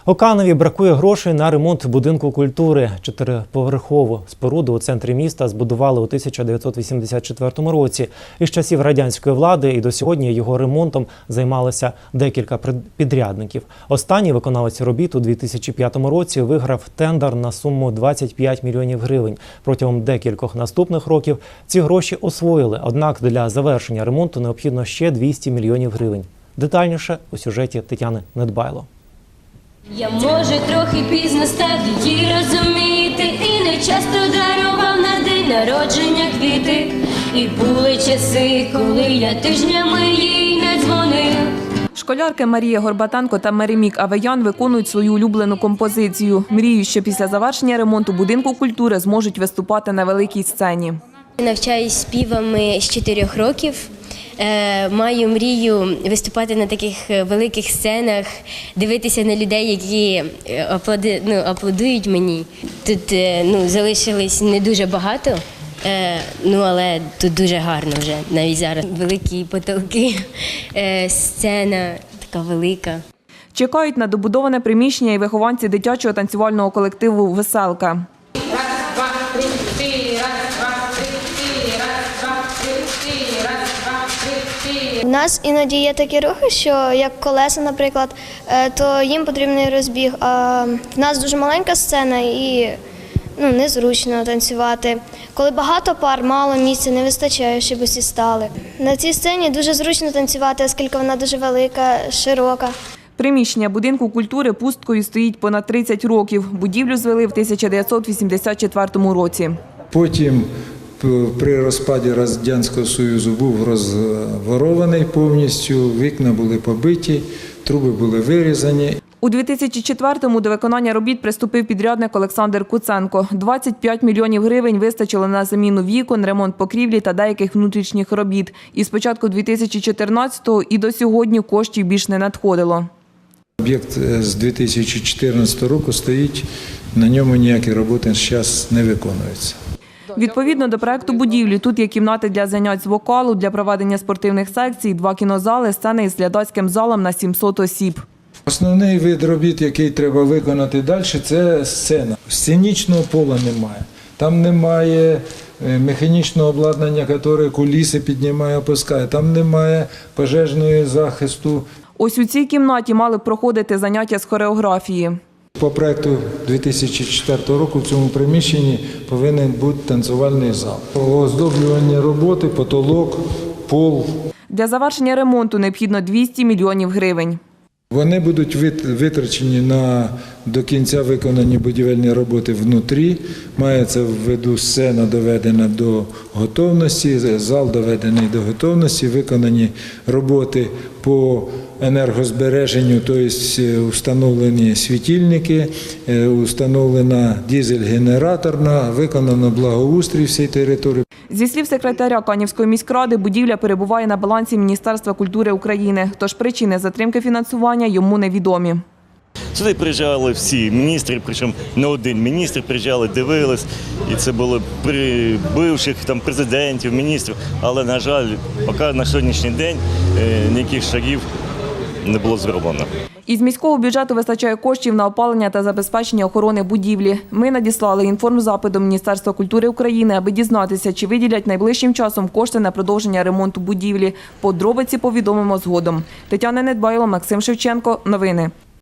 Оканові бракує грошей на ремонт будинку культури. Чотириповерхову споруду у центрі міста збудували у 1984 році. Із часів радянської влади і до сьогодні його ремонтом займалося декілька підрядників. Останній виконавець робіт у 2005 році виграв тендер на суму 25 мільйонів гривень. Протягом декількох наступних років ці гроші освоїли, однак для завершення ремонту необхідно ще 200 мільйонів гривень. Детальніше у сюжеті Тетяни Недбайло. Я, може, трохи пізно став її розуміти, і не часто дарував на день народження квіти. І були часи, коли я тижнями їй не дзвонив. Школярки Марія Горбатенко та Меремік Авеян виконують свою улюблену композицію. Мріють, що після завершення ремонту будинку культури зможуть виступати на великій сцені. Навчаюсь співами з 4 років. Маю мрію виступати на таких великих сценах, дивитися на людей, які аплодують мені. Тут залишилось не дуже багато, але тут дуже гарно вже, навіть зараз. Великі потолки, сцена така велика. Чекають на добудоване приміщення і вихованці дитячого танцювального колективу «Веселка». У нас іноді є такі рухи, що як колеса, наприклад, то їм потрібний розбіг. А в нас дуже маленька сцена і незручно танцювати. Коли багато пар, мало місця, не вистачає, щоб усі стали. На цій сцені дуже зручно танцювати, оскільки вона дуже велика, широка. Приміщення будинку культури пусткою стоїть понад 30 років. Будівлю звели в 1984 році. Потім при розпаді Радянського Союзу був розворований повністю, вікна були побиті, труби були вирізані. У 2004-му до виконання робіт приступив підрядник Олександр Куценко. 25 мільйонів гривень вистачило на заміну вікон, ремонт покрівлі та деяких внутрішніх робіт. І з початку 2014-го і до сьогодні коштів більш не надходило. Об'єкт з 2014 року стоїть, на ньому ніякі роботи зараз не виконуються. Відповідно до проекту будівлі, тут є кімнати для занять з вокалу, для проведення спортивних секцій, 2 кінозали, сцени із глядацьким залом на 700 осіб. Основний вид робіт, який треба виконати далі, це сцена. Сценічного пола немає. Там немає механічного обладнання, яке куліси піднімає, опускає. Там немає пожежного захисту. Ось у цій кімнаті мали б проходити заняття з хореографії. По проекту 2004 року в цьому приміщенні повинен бути танцювальний зал. Оздоблювання роботи, потолок, пол. Для завершення ремонту необхідно 200 мільйонів гривень. Вони будуть витрачені до кінця виконані будівельні роботи внутрі. Мається в виду сцена доведена до готовності, зал доведений до готовності, виконані роботи по енергозбереженню, тобто встановлені світильники, встановлена дизель-генераторна, виконано благоустрій всієї території. Зі слів секретаря Канівської міськради, будівля перебуває на балансі Міністерства культури України, тож причини затримки фінансування йому невідомі. Сюди приїжджали всі міністри, причому не один міністр приїжджали, дивились, і це було при бивших президентів, міністрів, але, на жаль, поки на сьогоднішній день ніяких шагів не було зроблено. Із міського бюджету вистачає коштів на опалення та забезпечення охорони будівлі. Ми надіслали інформзапит до Міністерства культури України, аби дізнатися, чи виділять найближчим часом кошти на продовження ремонту будівлі. Подробиці повідомимо згодом. Тетяна Недбайло, Максим Шевченко. Новини.